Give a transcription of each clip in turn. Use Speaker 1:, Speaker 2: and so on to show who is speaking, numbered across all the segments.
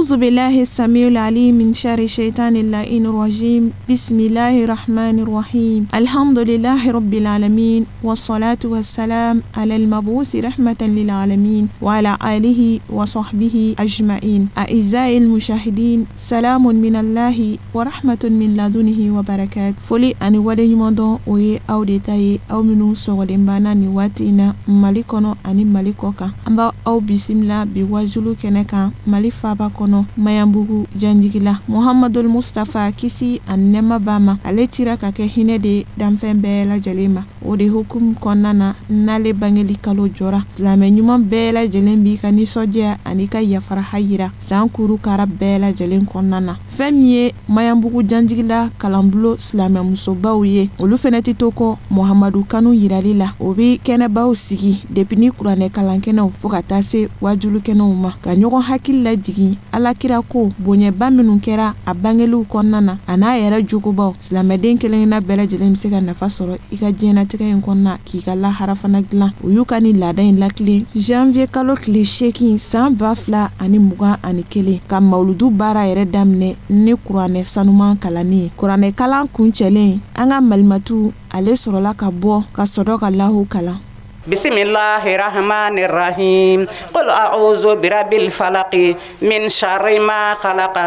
Speaker 1: أعوذ بالله السميع العليم من شر الشيطان اللعين الرجيم. بسم الله الرحمن الرحيم. الحمد لله رب العالمين والصلاة والسلام على المبعوث رحمة للعالمين وعلى آله وصحبه أجمعين. أعزائي المشاهدين، سلام من الله ورحمة من لدنه وبركات. فولي أني ودي نمدو وي أو ديتاي أو منو سوغلين بانا نواتينا ماليكونو أني ماليكوكا أمبا أو بسم الله بواجلو كنكا مالي فابا kono mayambugu janjigila Muhammadul Mustafa kisi annema bama ale tira ka ke hine de danfen bela jalema o de hukum konnana nale bangeli kalo jora lame nyuma bela jalembi ka ni sodia anika yafara hayira sankuru kara bela jalen konnana femye mayambugu janjigila kalambulo slame musobawye olu feneti toko Muhammadu kanu yiralila obi kene baw sigi depini kurane kalankeno fokata se wajulu kenoma ka nyogo hakilla jigi alakira ko bonye baminu kera abangelu konnana ana yara jugubaw silameden kelena bela jelem se ka nafa soro ika jena tika en konna ki kala harafana glan uyukani ladan lakle janvier kalo kle shekin san bafla ani muga ani kele ka mauludu bara yere damne ni qur'ane sanuman kalani qur'ane kalan kunchelen anga malmatu ale sorola ka bo ka sodoka lahu kala.
Speaker 2: بسم الله الرحمن الرحيم قل أعوذ برب الفلق من شر ما خلق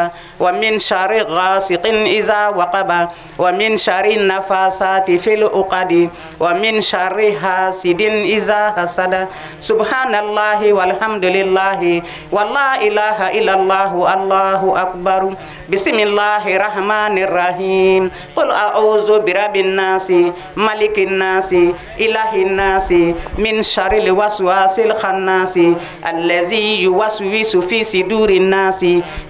Speaker 2: ومن شر غاسق إذا وقب ومن شر النفاسات في العقد ومن شر حاسد إذا حسد سبحان الله والحمد لله ولا إله إلا الله الله أكبر بسم الله الرحمن الرحيم قل أعوذ برب الناس ملك الناس إله الناس من شر الوسواس الخناس الذي يوسوس في صدور الناس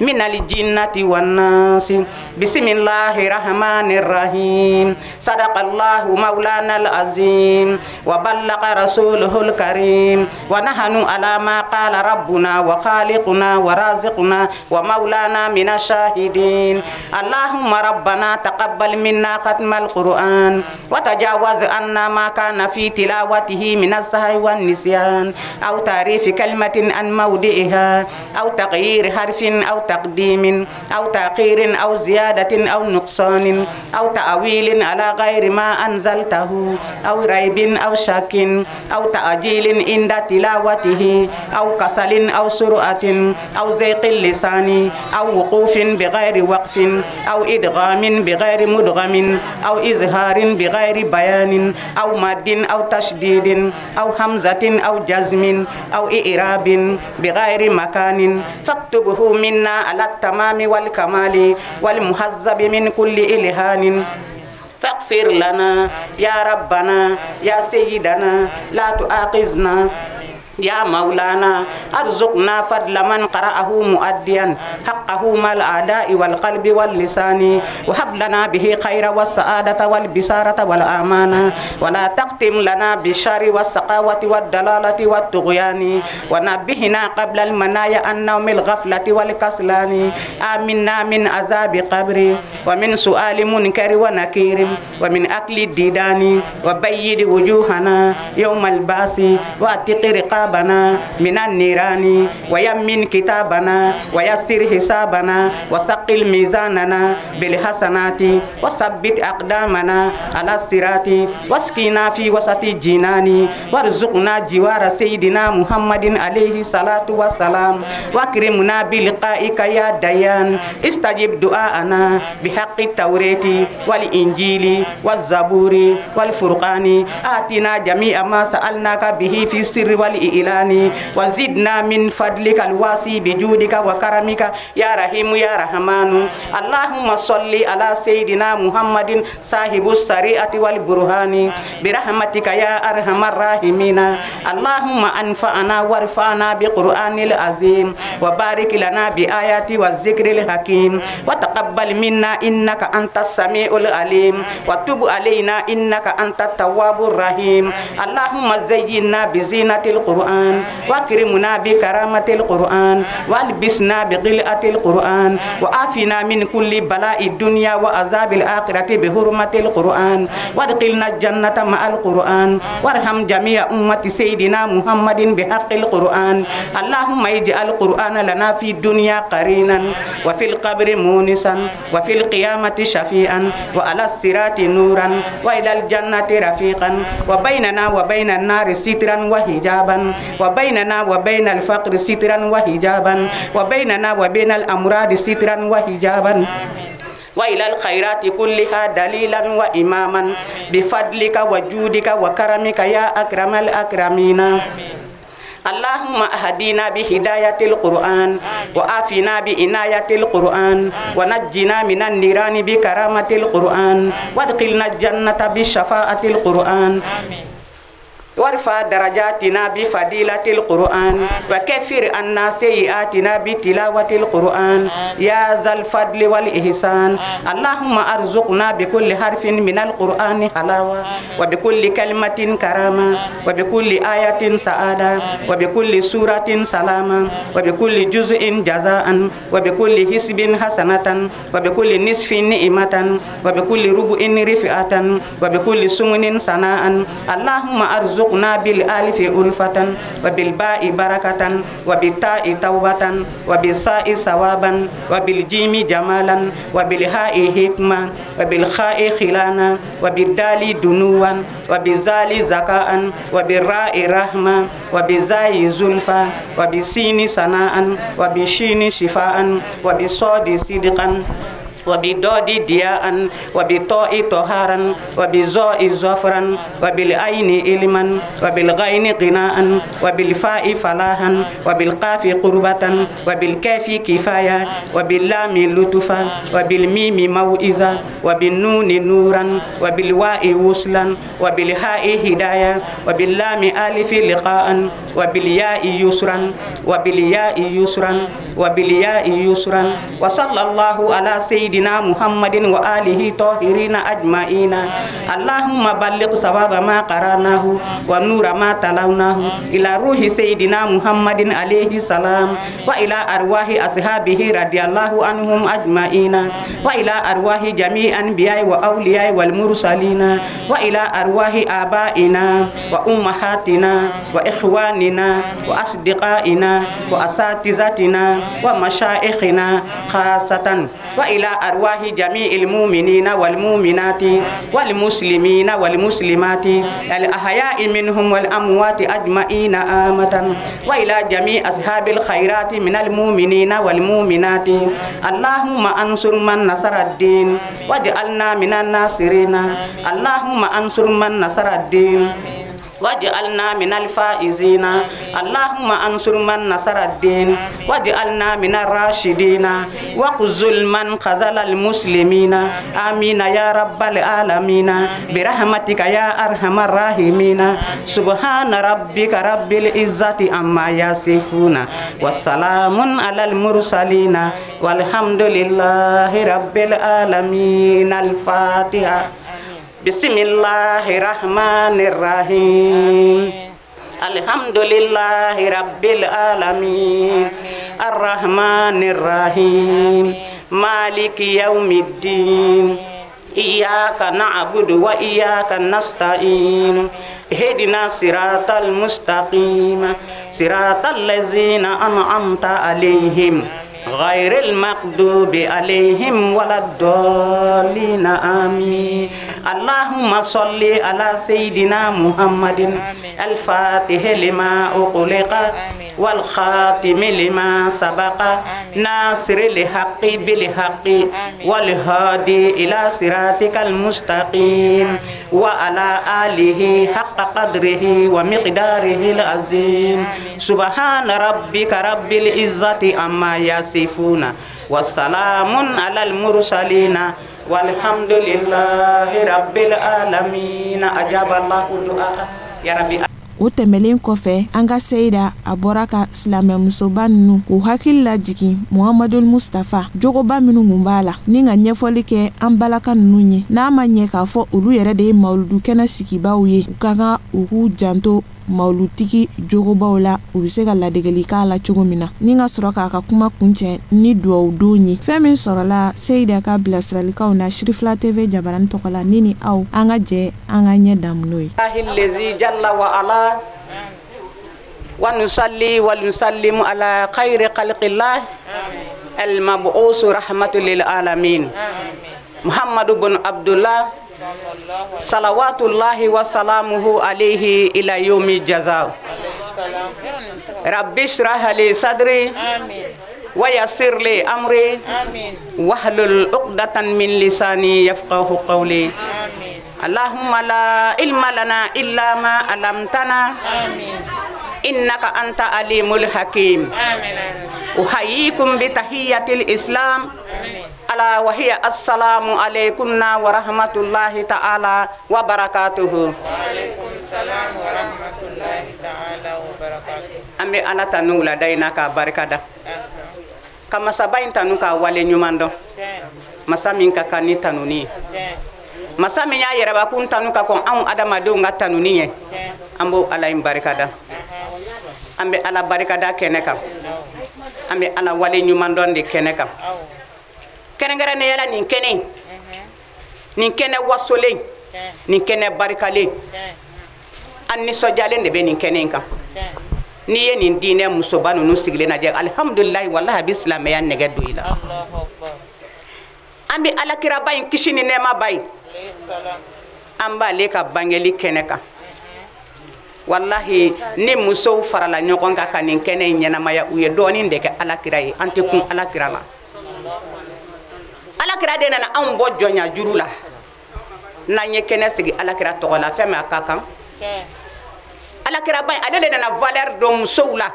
Speaker 2: من الجنة والناس بسم الله الرحمن الرحيم صدق الله مولانا العظيم وبلغ رسوله الكريم ونحن على ما قال ربنا وخالقنا ورازقنا ومولانا من الشاهدين اللهم ربنا تقبل منا ختم القرآن وتجاوز عنا ما كان في تلاوته من السهو والنسيان أو تعريف كلمة عن موضعها أو تغيير حرف أو تقديم أو تأخير أو زيادة أو نقصان أو تأويل على غير ما أنزلته أو ريب أو شك أو تأجيل عند تلاوته أو كسل أو سرعة أو زيق اللسان أو وقوف بغير وقف أو إدغام بغير مدغم أو إظهار بغير بيان أو مد أو تشديد أو همزة أو جزم أو إعراب بغير مكان فاكتبه منا على التمام والكمال والمهذب من كل إلهان فاغفر لنا يا ربنا يا سيدنا لا تؤاخذنا يا مولانا ارزقنا فضل من قرأه مؤديا حقه مع الأعداء والقلب واللسان وهب لنا به خير والسعادة والبشارة والأمانة ولا تختم لنا بالشر والسقاوة والضلالة والطغيان ونبهنا قبل المنايا عن نوم الغفلة والكسلان آمنا من عذاب قبر ومن سؤال منكر ونكير ومن أكل الديدان وبيد وجوهنا يوم البعث واتق رقاب من النيران ويمن كتابنا ويسر حسابنا وثقل ميزاننا بالحسنات وثبت أقدامنا على الصراط واسقنا في وسط الجنان وارزقنا جوار سيدنا محمد عليه الصلاة والسلام واكرمنا بلقائك يا ديان استجب دعاءنا بحق التوراة والإنجيل والزبور والفرقان آتنا جميع ما سألناك به في السر والإعلان وزدنا من فضلك الواسع بجودك وكرمك يا رحيم يا رحمن اللهم صل على سيدنا محمد صاحب الشريعة والبرهان برحمتك يا أرحم الراحمين اللهم أنفعنا وارفعنا بقرآن العظيم وبارك لنا بآيات والذكر الحكيم وتقبل منا إنك أنت السميع العليم وتب علينا إنك أنت التواب الرحيم اللهم زينا بزينة القرآن القرآن واكرمنا بكرامة القرآن والبسنا بقلعة القرآن وعافنا من كل بلاء الدنيا وعذاب الآخرة بحرمة القرآن وادخلنا الجنة مع القرآن وارحم جميع أمة سيدنا محمد بحق القرآن اللهم اجعل القرآن لنا في الدنيا قرينا وفي القبر مونسا وفي القيامة شفيعا وعلى الصراط نورا وإلى الجنة رفيقا وبيننا وبين النار سترا وحجابا وبيننا وبين الفقر سترا وحجابا وبيننا وبين الأمراض سترا وحجابا وإلى الخيرات كلها دليلا وإماما بفضلك وجودك وكرمك يا أكرم الأكرمين اللهم أهدنا بهداية القرآن وآفنا بعناية القرآن ونجنا من النيران بكرامة القرآن وادخلنا الجنة بشفاعة القرآن وارفع درجاتنا بفضيلة القرآن وكفر عنا سيئاتنا بتلاوة القرآن يا ذا الفضل والإحسان اللهم ارزقنا بكل حرف من القرآن حلاوة وبكل كلمة كرامة وبكل آية سعادة وبكل سورة سلامة وبكل جزء جزاء وبكل حسب حسنة وبكل نصف نعمة وبكل ربع رفعة وبكل سمن سناء اللهم ارزقنا بالالف ألفة وبالباء بركة وبالتاء توبة وبالثاء ثوابا وبالجيم جمالا وبالهاء حكمة وبالخاء خلانا وبالدال دنوا وبالزال زكاء وبالراء رحمة وبالزاي زلفى وبالسين سناء وبالشين شفاء وبالصاد صدقا وبالضاد دياء وبالطاء طهارا وبالظاء ظفرا وبالعين علما وبالغين غناء وبالفاء فلاحا وبالقاف قربة وبالكاف كفاية وباللام لطفا وبالميم موئزة وبالنون نورا وبالواء وصلا وبالهاء هداية وباللام ألف لقاء وبالياء يسرا وبالياء يسرا وبالياء يسرا وصلى الله على سيدنا محمد وآله طاهرين أجمعين اللهم بلغ ثواب ما قرأناه ونور ما تلوناه إلى روح سيدنا محمد عليه السلام وإلى أرواح أصحابه رضي الله عنهم أجمعين وإلى أرواح جميع الأنبياء وأولياء والمرسلين وإلى أرواح آبائنا وأمهاتنا وإخواننا وأصدقائنا وأساتذتنا ومشايخنا خاصة وإلى أرواح جميع المؤمنين والمؤمنات والمسلمين والمسلمات الأحياء منهم والأموات أجمعين آمة وإلى جميع أصحاب الخيرات من المؤمنين والمؤمنات اللهم أنصر من نصر الدين واجعلنا من الناصرين اللهم أنصر من نصر الدين واجعلنا من الفائزين اللهم انصر من نصر الدين واجعلنا من الراشدين وخذل من خذل المسلمين آمين يا رب العالمين برحمتك يا أرحم الراحمين سبحان ربك رب العزة عما يصفون والسلام على المرسلين والحمد لله رب العالمين الفاتحة بسم الله الرحمن الرحيم الحمد لله رب العالمين الرحمن الرحيم مالك يوم الدين إياك نعبد وإياك نستعين اهدنا الصراط المستقيم صراط الذين أنعمت عليهم غير المغضوب عليهم ولا الضالين آمين اللهم صل على سيدنا محمد الفاتح لما أغلق والخاتم لما سبق ناصر الحق بالحق والهادي إلى صراطك المستقيم وعلى آله حق قدره ومقداره العظيم سبحان ربك رب العزة عما يصفون والسلام على المرسلين والحمد لله رب العالمين أجاب الله دعاء يا ربي.
Speaker 1: O tɛmɛlen kɔfɛ an ka Seyida a bɔra ka silamɛ musoba ninnu k'u hakili lajigin Muhamadul Mustafa jogoba minnu kun b'a la ni ka ɲɛfɔli kɛ an balaka ninnu ye n'a ma ɲɛ k'a fɔ olu yɛrɛ de ye mawuludu kɛnɛ sigibaw ye u ka kan u k'u janto maulutigi jogobaw la u bɛ se ka ladegeli k'a la cogo min na ni ka sɔrɔ k'a ka kuma kuncɛ ni duwawu don ye fɛn min sɔrɔla Seyida ka bilasiralikaw na Shirifla TV jabarani tɔgɔ la ni ni aw an ka jɛ an ka ɲɛ damu n'o ye
Speaker 2: Allazi jalla wa ala wa nusalli wa nusallimu ala khayri khalqillah al-mab'us rahmatul lil alamin Muhammad ibn Abdullah salawatullahi wa salamuhu alayhi ila yawmi jaza Rabbi shrah li sadri wa yassir li amri wahlul 'uqdatan min lisani yafqahu qawli Allahumma la ilma lana illa ma 'allamtana innaka anta alimul hakim uhayyikum bi tahiyyatil islam ala wa hiya assalamu alaykum wa rahmatullahi ta'ala wa barakatuhu. Waalaikumsalam wa rahmatullahi ta'ala wa barakatuhu. Ambe ala tanu la dayna ka barkada. Kama sabayin tanu ka wale nyumando. Masa min ka kani tanuni. Masa min ya yeraba kun tanu ka kon an adamadu nga tanuni ye. Ambo ala im barkada. Ambe ala barkada keneka. Ambe ala wale nyumando de keneka. Kenengara ne yala nin kene wasole nin kene barikale anni sojalen de be nin kene kan ni ye nin diine musoba nunu sigile na je alhamdulillah wallahi bislam ya nege do ila Allahu akbar ambi alakira bayin kishini nema bayi amba le ka bangeli kene kan wallahi ni muso farala nyokon ka kanin kene nyanamaya uye doni ndeke alakira yi ante kun alakira la alakira de nana an bo jonya jurula nanye kene sigi alakira togola feme akakan alakira bay alele nana valeur do musowla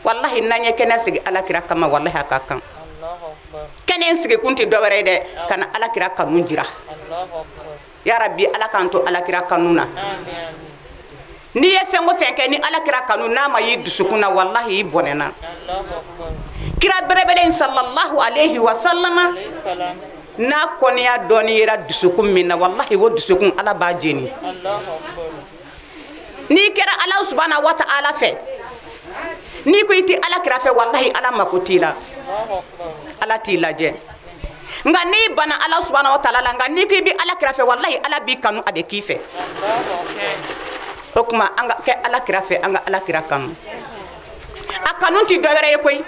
Speaker 2: wallahi nanye kene sigi alakira kama wallahi akakan Allahu akbar kene sigi kunti dowere de kana alakira kanun jira Allahu akbar ya rabbi alakanto alakira kanuna amin ni ye fengo fenke ni alakira kanuna ma yi dusukuna wallahi bonena Allahu akbar kira berebelen sallallahu alayhi wa sallama na koniya doni yera dusukun minna wallahi wo dusukun ala ba jeni Allahu akbar ni kira Allah subhanahu wa ta'ala fe ni ko iti ala kira fe wallahi ala makutila Allahu akbar ala tila je nga ni bana Allah subhanahu wa ta'ala nga ni ko bi ala kira fe wallahi ala bi kanu abe kife Allahu akbar okuma anga ke ala kira fe anga ala kira kanu akanun ti dowere koy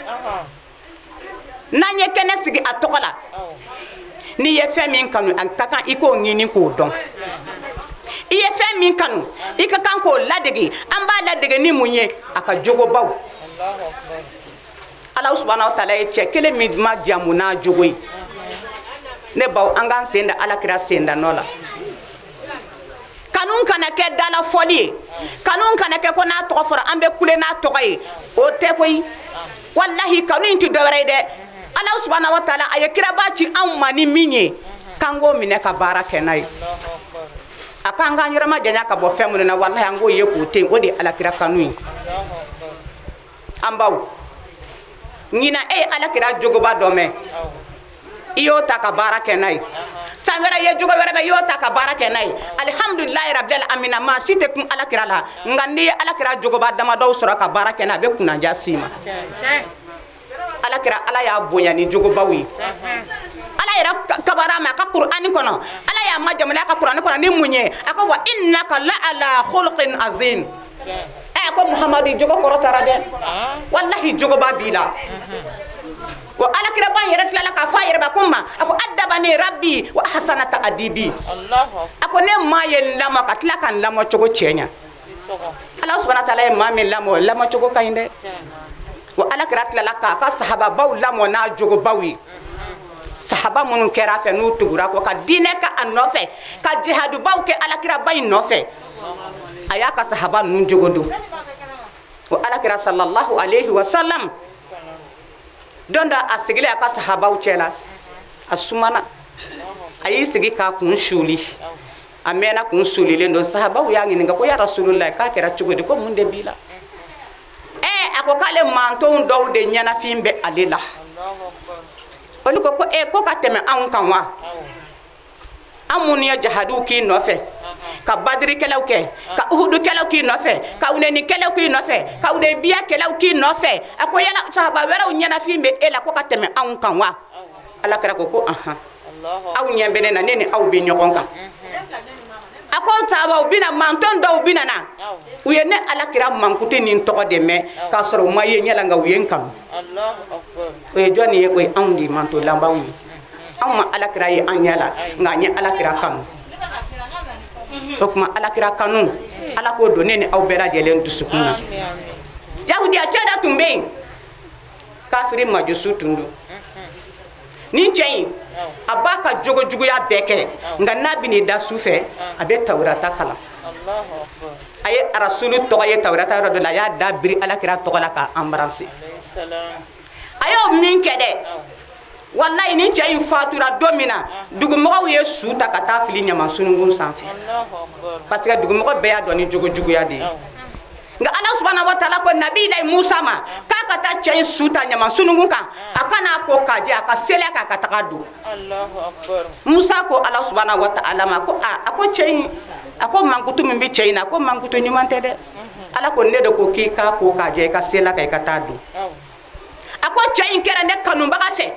Speaker 2: nanye kene sigi atokola ni ye fɛn min kanu an ka kan iko ɲini k'o dɔn i ye fɛn min kanu i ka kan k'o ladege an b'a ladege ni mun ye a ka jogobaw Allah subhanahu wa ta'ala ye cɛ kelen min ma jamu n'a jogo ye ne baw an k'an sen da alakira senda nɔ la kanun kana kɛ dala fɔli ye kanun kana kɛ ko n'a tɔgɔ fɔra an bɛ kule n'a tɔgɔ ye o tɛ koyi wallahi kanu in ti dɔwɛrɛ ye dɛ Allah subhanahu wa ta'ala aye kiraba ci an mani minye kango mine ka bara kenai akanga nyirama janya ka bo femu na wallahi ango ye ko ten odi ala kira kanu ambaw ngina ala kira jogo ba dome iyo ta ka bara kenai samera ye jogo werebe yo ta ka bara kenai alhamdulillah rabbil alamin ma site kun ala kira la ngandi ala kira jogo ba dama do sura ka bara kenai be kuna jasima alakira ala ya bonya ni jogo bawi ala ira kabara ma ka qur'ani kono ala ya majamala ka qur'ani kono ni munye ako wa innaka la ala khulqin azim ko muhammadu jogo korotara de wallahi jogo babila wa alakira ban yere tlala ka fa yere ba kuma ako adabani rabbi wa ahsana ta'dibi allah ako ne mayel lama ka tlakan lama jogo chenya allah subhanahu wa ta'ala ma min lama jogo kainde wa alakira tlala ka sahaba baw lamo na jogo bawi sahaba munun kera fe nu tugura ko ka dine ka anofe ka jihadu baw ke alakira bay nofe ayaka sahaba nun jogo do wa alakira sallallahu alaihi wasallam donda asigile aka sahaba ucela asumana ayi sigi ka kun shuli amena kun shuli le ndo sahaba uyangi nga ko ya rasulullah ka kera jogo de ko munde bila ako kale manton do de nyana fimbe alela Allahu akbar ko ko ka teme an kan wa amuni ya jahadu ki no fe ka badri kelaw ke ka uhudu kelaw ki nofe ka uneni kelaw ki nofe ka ude biya kelaw ki nofe ako yala sahaba wera nyana fimbe ela ko ka teme an kan wa ala kira ko aha aw nyambene na neni aw bi nyokon kan ako sahaba ubina manton do ubina na uyene ala kira mankuti nin to de me ka soro maye nyala nga uyen kan Allahu akbar o joni e ko andi manto lambawi amma ala kira yi anyala nga nya ala kira kan o kuma ala kira kanu ala ko do neni aw bela jelen dusukuna yahudi a chada tumbe kafiri majusu tundu ni cey abaka jogo jugo ya beke nga nabi ni da sufe abe tawrata kala Allahu akbar aye rasulu to aye tawrata do la ya dabri ala kira to kala ka amransi ayo min kede wallahi ni cey fatura domina dugu mo ye suta kata fili nyama sunungun sanfi Allahu akbar parce que dugu mo be ya do ni jogo jugo ya de nga Allah subhanahu wa ta'ala ko nabi lay Musa ma ka kata cey suta nyama sunungun kan akana ko kaje aka sele ka takadu Allahu akbar Musa ko Allah subhanahu wa ta'ala ma ko ako cey ako mangutu mimbi cey na ko mangutu nyumante de ala ko ne de ko ki ka ko kaje ka sele ka katadu ako cey kera ne kanu baga se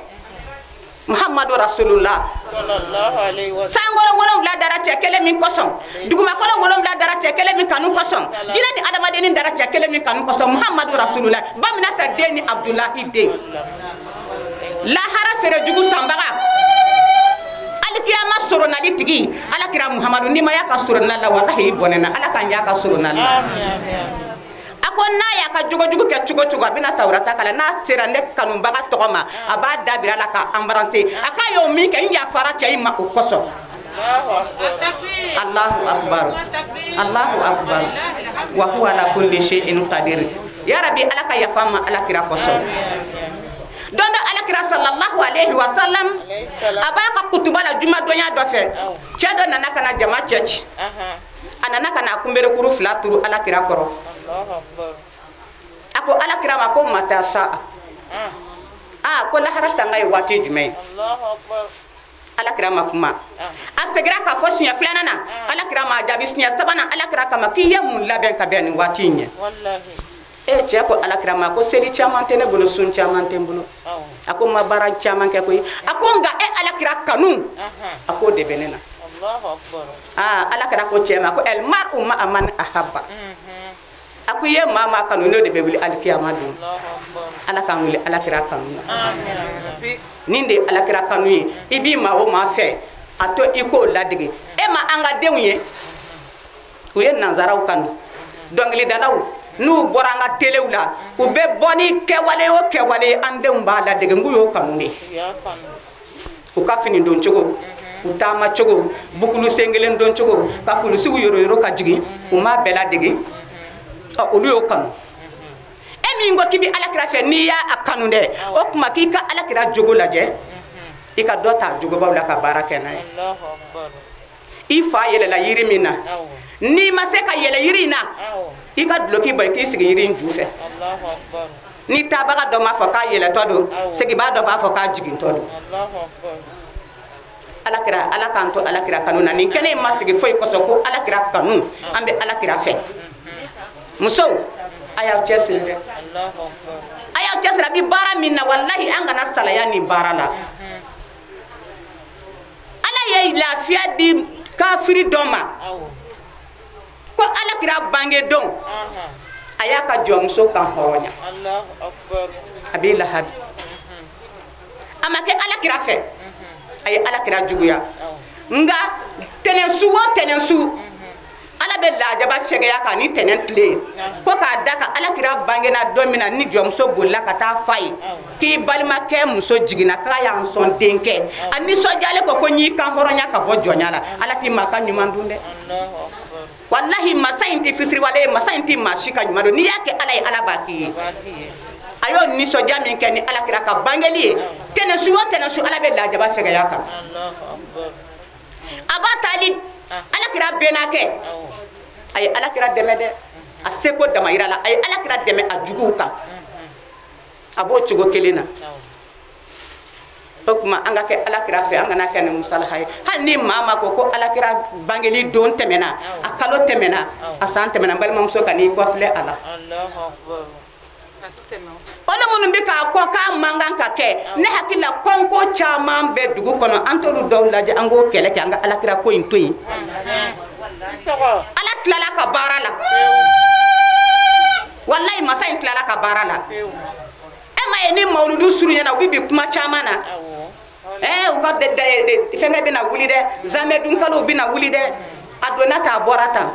Speaker 2: Muhammadu Rasulullah sallallahu alaihi wasallam sangolo wolom la dara cekele min koson duguma kolo wolom la dara cekele min kanu koson jinani adama deni dara cekele min kanu koson Muhammadu Rasulullah baminata deni Abdullahi de la hara fere jugu sambaga alkiyama soro nali tigi ala kira Muhammadu ni maya ka soro nalla wallahi bonena ala kan ya ka soro nalla amin ako na ya ka jugo ke chugo abina tawrata kala na sera ne kanu baga togoma aba dabira la ka ambaranse aka yo min ke ya fara cey ma o koso Allahu akbar Allahu akbar wa huwa ala kulli shay'in qadir ya rabbi ala ka ya fama ala kira koso donda ala kira sallallahu alaihi wasallam abaka kutubala juma donya dofe chedo nana kana jama church anana kana kumbere kuru flaturu ala kira koro Allahu akbar ako ala kira ma ko mata sa ko la harasa ngai wati jume Allahu akbar ala kira ma kuma asegra ka fosinya flanana ala kira ma jabisnya sabana ala kira kama kiya mun laben ka ben wati nya wallahi je ko ala kira ma ko seri chaman tene bolo sun chaman tembulo ako ma bara chaman ke koy ako nga ala kira kanu ako de benena Allahu akbar ala kira ko chema ko el mar'u ma aman ahabba aku ye mama kanu no de be wuli alkiyama do Allahu akbar ala kan wuli ala kira kanu amin ninde ala kira kanu ibi ma o ma fe ato iko ladigi e ma anga denye uye nanzaraw kanu dongli dalaw nu boranga telewla u be boni kewale o kewale ande umba ladigi nguyo kanu ne ya kanu u ka fini don chogo utama chogo bukulu sengelen don chogo ka kulu sigu yoro ka jigi uma bela digi olu yo kanu emi ngo kibi alakira fe ni ya akanu de o kuma ki ka alakira jogo laje ika dota jogo bawla ka baraka na Allahu akbar ifa yele la yiri mina ni maseka yele yiri na ika bloki bay ki sigi yiri njufe Allahu akbar ni tabaga do ma fa ka yele todo sigi ba do ba fa ka jigin todo Allahu akbar alakira alakanto alakira kanu na ni kene masigi foy ko so ko alakira kanu ambe alakira fe muso ayaw chesire Allahu akbar ayaw chesira bi bara minna wallahi anga na salaya ni barala ala ye lafiya di kafiri doma ko ala kira bange don ayaka jomso kan horonya Allahu akbar abi lahab amake ala kira fe ay ala kira juguya nga tenensu ala be la jaba fege ya ka ni tenentle ko ka daka ala kira bangena domina ni jomso bolla ka ta fay ki balma ke muso jigina ka ya son denke ani so jale ko nyi kan horonya ka bo jonyala ala ti maka nyuma ndunde Allahu akbar wallahi masainti fisri wale masainti mashika nyuma do ni yake ala baki ayo ni so jami ke ni ala kira ka bangeli tenesu ala be la jaba fege ya ka Allahu akbar aba talib ala kira benake ay ala kira deme de aseko damayira la ay ala kira deme ajugu kan abo chugo kelena o kuma an ka kɛ alakira fɛ an kana kɛ ni musalaha ye hali ni maa ma ko alakira bangeli don tɛmɛna a kalo tɛmɛna a san tɛmɛna balimamuso ka n'i kɔfilɛ a la olu minnu bɛ k'a kɔ k'a man kan ka kɛ ne hakili la kɔnko caman bɛ dugu kɔnɔ an t'olu dɔw lajɛ an k'o kɛlɛ kɛ an ka alakira ko in to yen ala tilala ka baara la wallahi masa in tilala ka baara la e ma ye ni mawludu surunyana u bɛ bi kuma caman na u ka fɛnkɛ bɛna wuli dɛ zamɛ dunkalo bɛna wuli dɛ a donna ta a bɔra tan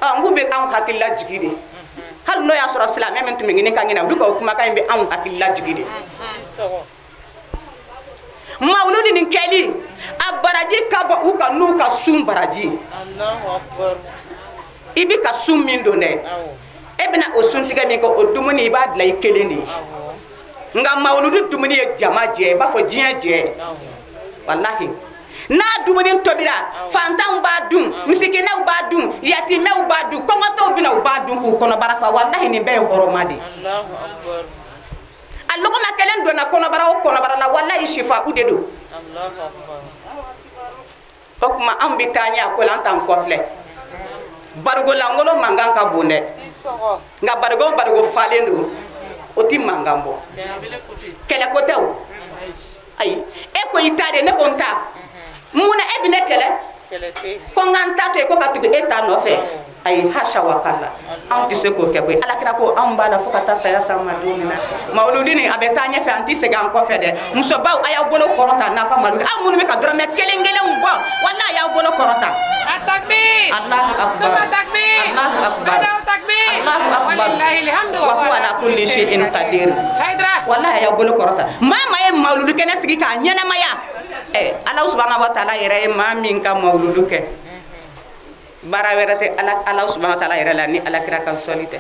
Speaker 2: n k'u bɛ anw hakili la jigi de hali n'o y'a sɔrɔ silamɛ min tun bɛ ɲini ka ɲinɛ olu ka o kumakan in bɛ anw hakili la jigi de mawludi nin kɛli a baraji ka bɔ u kan n'u ka sun baraji i bɛ ka sun min don dɛ e bɛna o sun tigɛ min kɛ o dumuni i b'a dilan i kelen de ye nka mawludu dumuni ye jama jɛ i b'a fɔ diɲɛ jɛ wallahi n'a dumuni tobira fantanw b'a dun misikinɛw b'a dun yatimɛw b'a dun kɔngɔtɔw bɛna u b'a dun k'u kɔnɔbara fa wallahi nin bɛɛ ye hɔrɔma de a lɔgɔma kelen donna kɔnɔbara o kɔnɔbara la wallahi shifa u de don o kuma anw bɛ taa ɲɛ a ko la an t'an kɔfilɛ barigo lankolon mankan ka bon dɛ nka barigo falen don o ti mankan bɔ kɛlɛ ko tɛ o ayi e ko i ta de ne ko n ta mun na e bɛ ne kɛlɛ ko n ka n ta to yen ko ka tugu e ta nɔfɛ ayi hasha wa kala anw tɛ se k'o kɛ koyi alakira ko anw b'a la fo ka taa saya s'an ma don min na mawludi nin a bɛ taa ɲɛfɛ an tɛ segin an kɔfɛ dɛ musobaw a y'aw bolo kɔrɔta n'a ka mawludi aw minnu bɛ ka dɔrɔmɛ kelen kelenw bɔ wallahi a y'aw bolo kɔrɔta
Speaker 3: التكبير
Speaker 2: Allahu akbar
Speaker 3: ثم تكبير
Speaker 2: Allahu akbar
Speaker 3: بدأوا تكبير
Speaker 2: Allahu akbar
Speaker 3: ولله الحمد
Speaker 2: wa huwa ala kulli shay'in qadir
Speaker 3: هيدرا
Speaker 2: wallahi a y'aw bolo kɔrɔta maa maa ye mawludu kɛnɛ sigi k'a ɲɛnamaya ala subhanahu wa ta'ala yɛrɛ ye maa min ka mawludu kɛ baara wɛrɛ tɛ ala subhanahu wa ta'ala yɛrɛ la ni alakira ka sɔli tɛ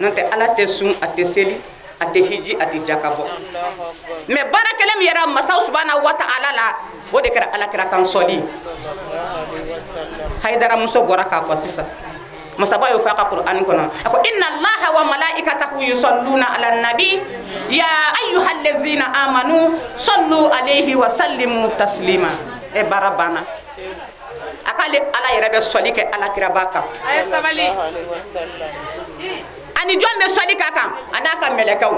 Speaker 2: n'o tɛ ala tɛ sun a tɛ seli a tɛ hiji a tɛ jaka bɔ mais baara kelen min yɛrɛ masa subhanahu wa ta'ala la o de kɛra alakira kan sɔli haidara muso bɔra k'a fɔ sisan masaba y'o fɔ a ka Qur'ani kɔnɔ a ko inna allaha wa malaikatahu yusalluna ala nabi ya ayyuhallazina amanu sallu alayhi wa sallimu taslima e baara banna a k'ale ala yɛrɛ bɛ sɔli kɛ alakira ba kan ani jɔn bɛ sɔli k'a kan a n'a ka mɛlɛkɛw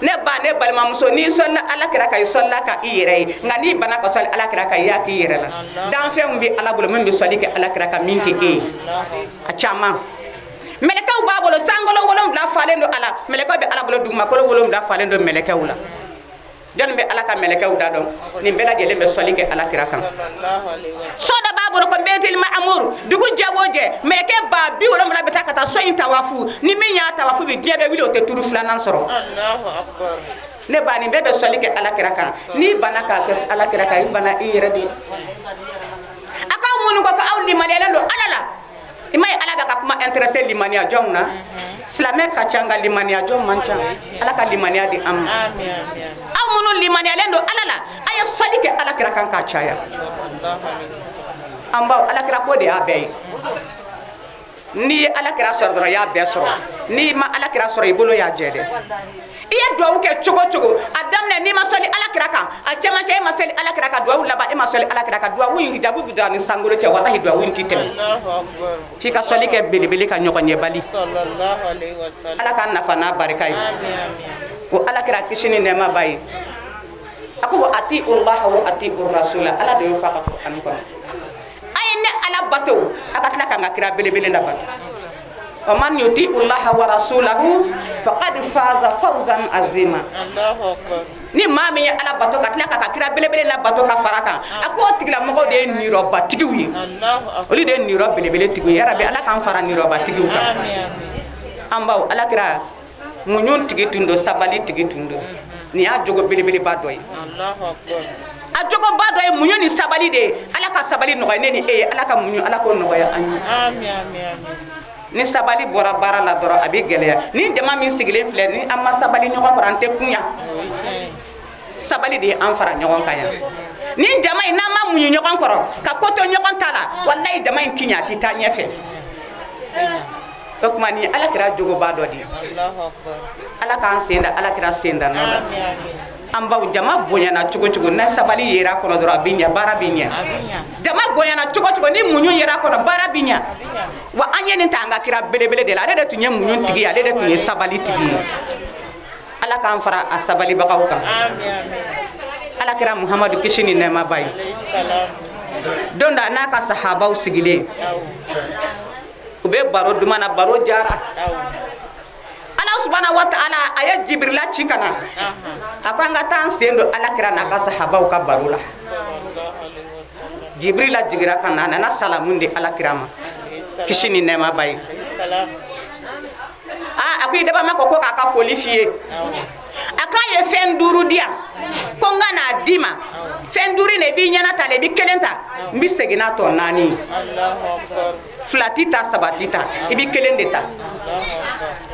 Speaker 2: ne ba ne balimamuso n'i sɔlila alakira kan i sɔlila ka i yɛrɛ ye nka n'i bana ka sɔli alakira kan i y'a k'i yɛrɛ la danfɛnw bɛ ala bolo min bɛ sɔli kɛ alakira kan min tɛ e ye a caman mɛlɛkɛw b'a bolo sankolo 7 falen don a la mɛlɛkɛw bɛ ala bolo dugumakolo 7 falen don mɛlɛkɛw la jɔn bɛ ala ka mɛlɛkɛw da dɔn nin bɛɛ lajɛlen bɛ sɔli kɛ alakira kan so dɔ b'a bolo ko Baitul Ma'mur dugu jɛ o jɛ mɛlɛkɛ ba 70 bɛ taa ka taa so in tawafu ni min y'a tawafu bi diɲɛ bɛ wuli o tɛ turu 2nan sɔrɔ ne ba nin bɛɛ bɛ sɔli kɛ alakira kan n'i bana k'a kɛ alakira kan i bana i yɛrɛ de a k'aw minnu ko k'aw limaniyalen don ala la i ma ye ala bɛ ka kuma intéressé limaniya jɔnw na silamɛ ka ca nka limaniya jɔn man ca ala ka limaniya di an ma aw minnu limaniyalen don ala la a ye sɔli kɛ alakira kan k'a caya an baw alakira ko de y'a bɛɛ ye n'i ye alakira sɔrɔ dɔrɔn i y'a bɛɛ sɔrɔ n'i ma alakira sɔrɔ i bolo y'a jɛ dɛ i ye duwawu kɛ cogo cogo a daminɛ n'i ma sɔli alakira kan a cɛmancɛ e ma sɔli alakira kan duwawu laban e ma sɔli alakira kan duwawu in dabu bi ni sankolo cɛ wallahi duwawu in tɛ tɛmɛ f'i ka sɔli kɛ belebele ka ɲɔgɔn ɲɛ bali ala ka nafa n'a barika ye ko alakira kisi ni nɛɛma ba ye a ko wa ati'ullaha wa ati'ur rasula ala de y'o fɔ a ka Qur'ani kɔnɔ a ye ne ala bato a ka tila ka n ka kira belebele laban wa man yuti'ullaha wa rasulahu faqad faza fawzan azima ni maa min ye ala bato ka tila ka kira belebele la bato ka fara kan a ko o tigilamɔgɔw de ye nirɔbatigiw ye olu de ye nirɔ belebele tigiw ye yarabi ala k'an fara nirɔbatigiw kan an baw alakira muɲu tigi tun don sabali tigi tun don nin y'a jogo belebeleba dɔ ye a jogoba dɔ ye muɲu ni sabali de ye ala ka sabali nɔgɔya ne ni e ye ala ka muɲu ala k'o nɔgɔya an ye ni sabali bɔra baara la dɔrɔn a bɛ gɛlɛya ni jama min sigilen filɛ ni an ma sabali ɲɔgɔn kɔrɔ an tɛ kunya sabali de ye an fara ɲɔgɔn kan yan ni jama in n'an ma muɲu ɲɔgɔn kɔrɔ ka ko to ɲɔgɔn ta la wallahi jama in ti ɲɛ a ti taa ɲɛfɛ o kuma ni alakira jogoba dɔ de ye ala k'an sen da alakira sen da nɔ la ambaw jama bonyana cogo na sabali yera kono dora binya bara binya jama bonyana cogo ni munyu yera kono bara binya wa anye ni tanga kira belebele de la de tunye munyu tigi ale de tunye sabali tigi ala kan fara asabali bakawka ala kira muhammadu kishini nema bay donda na ka sahabaw sigile ube baro dumana baro jara Allah subhanahu wa ta'ala aya jibril la cikana akanga tan sendo ala kira na ka sahabaw ka baro la jibril la jigira kana na salamun de ala kirama kishini nema bay akui deba mako ko ka foli fie aka ye fen duru dia konga na dima fen duri ne bi nyana tale bi kelenta mbi segina to nani Allahu akbar flatita sabatita ibi kelendeta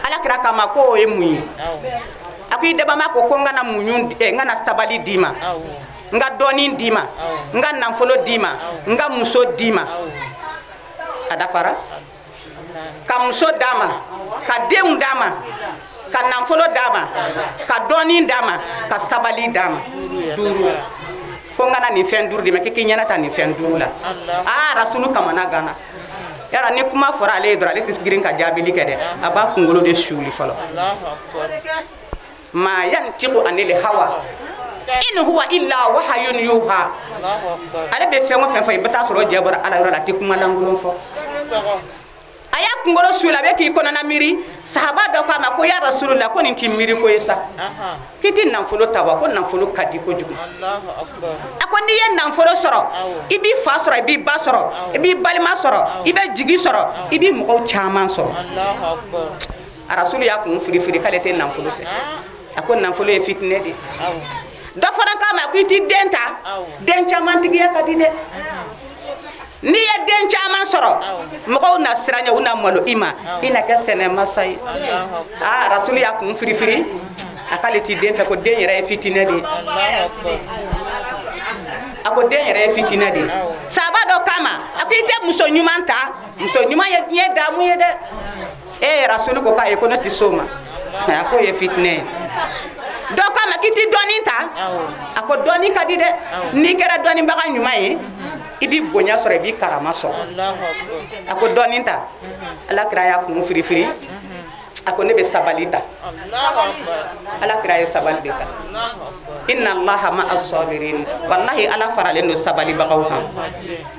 Speaker 2: ala kira kama ko e muyi akui deba mako konga na munyun ngana sabali dima nga doni dima nga namfolo dima nga muso dima adafara ka muso dama ka deun dama ka namfolo dama ka doni dama ka sabali dama duru ko ngana ni fen duru de me kiki nyana ta ni fen duru la rasulu kamana gana yara ni kuma fora ale dra le tisgirin ka jabili kede aba kungolo de shuli falo ma yantiqu anil hawa in huwa illa wahyun yuha ale be fengo fen fay bata soro jabara ala yora ti kuma langulon fo aya kungolo shula be ki kono na miri sahaba do kama ko ya rasulullah ko ni timiri ko yesa kiti nan folo tawa ko nan folo kadi ko jugu Allahu akbar akoni yen nan folo soro ibi fa soro ibi ba soro ibi balima soro ibe jigi soro ibi mo chaman soro Allahu akbar rasul ya ko firi firi kalete nan folo fe akon nan folo e fitne di do fana kama ko ti denta dencha mantigi ya kadi de ni ya den chaman soro mo na siranya una malo ima ina ka sene masai rasul ya kun firi firi akale ti den fe ko den yere fitina di ako den yere fitina di sabado kama akite muso nyumanta muso nyuma ye nye damu ye de rasul ko ka e ko nati soma ako ye fitne do kama kiti doninta ako doni kadi de ni kera doni baga nyuma ye ibi bonya sore bi karama so Allahu akbar ako doninta ala kraya ko firi firi ako nebe sabalita Allahu akbar ala kraya sabalita Allahu akbar inna allaha ma as-sabirin wallahi ala faralendo sabali bagawka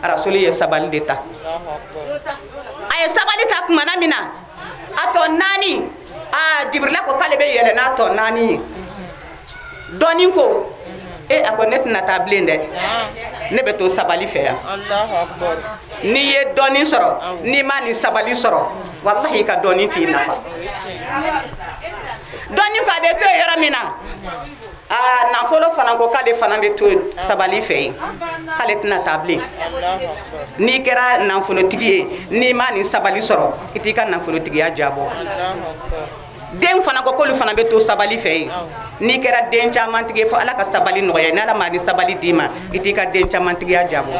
Speaker 2: rasuli ya sabalita Allahu akbar ay sabalita kuma na mina ato nani jibril ko kale be yele na to nani donin ko ako net na tablende ne be to sabali fe ya Allahu akbar ni ye doni soro ni ma ni sabali soro wallahi ka doni ti nafa doni ko be to yara mina na folo fana ko kale fana be to sabali fe kale tina table ni kera na folo tigiye ni ma ni sabali soro itika na folo tigiya jabo Allahu akbar den fana ko kolu fana be to sabali fe ni kera den chaman tige fo ala ka sabali no ya nala ma ni sabali dima itika den chaman tige ya jabo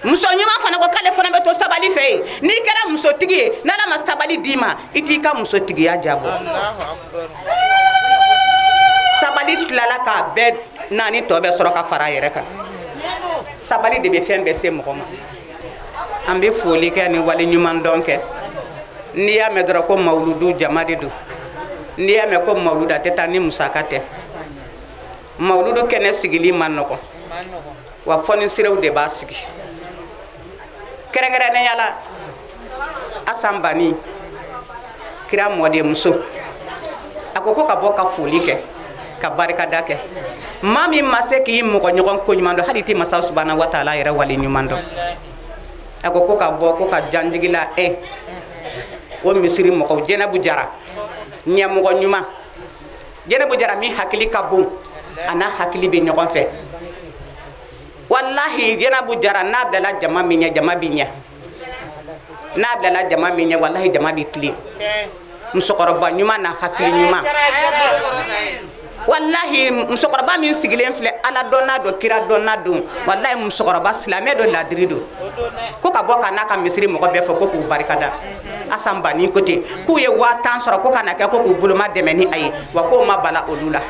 Speaker 2: muso nyuma fana ko kale fana be to sabali fe ni kera muso tige nala ma sabali dima itika muso tige ya jabo Allahu akbar sabali tilala ka be nani to be soro ka fara yere ka sabali de be fembe se mo ma ambe foli ke ni wali nyuma donke ni ya medra ko mauludu jamadidu ni ya me ko mauluda teta ni musakate mauludu kene sigili manoko wa foni sirew de basigi kerengere ne yala asambani kira mode muso akoko ka boka folike ka barika dake mami maseki mo ko nyogon ko nyumando haditi masa subhanahu wa ta'ala yara wali nyumando akoko ka boko ka janjigila o misiri mo ko jenabu jara nyamo ko nyuma jenabu jara mi hakili kabum ana hakili be nyokon fe wallahi jenabu jara na abdala jama minya jama binya na abdala jama minya wallahi jama bitli musokoro ba nyuma na hakili nyuma wallahi musokoro ba mi sigilen fle ala donna do kira donna do wallahi musokoro ba silame do ladrido ko ka boka na ka misiri mo ko be fo ko ku barikada asambani kote k'u ye 10 sɔrɔ ko kana kɛ ko k'u boloma dɛmɛ ni a ye wa ko ma bala olu la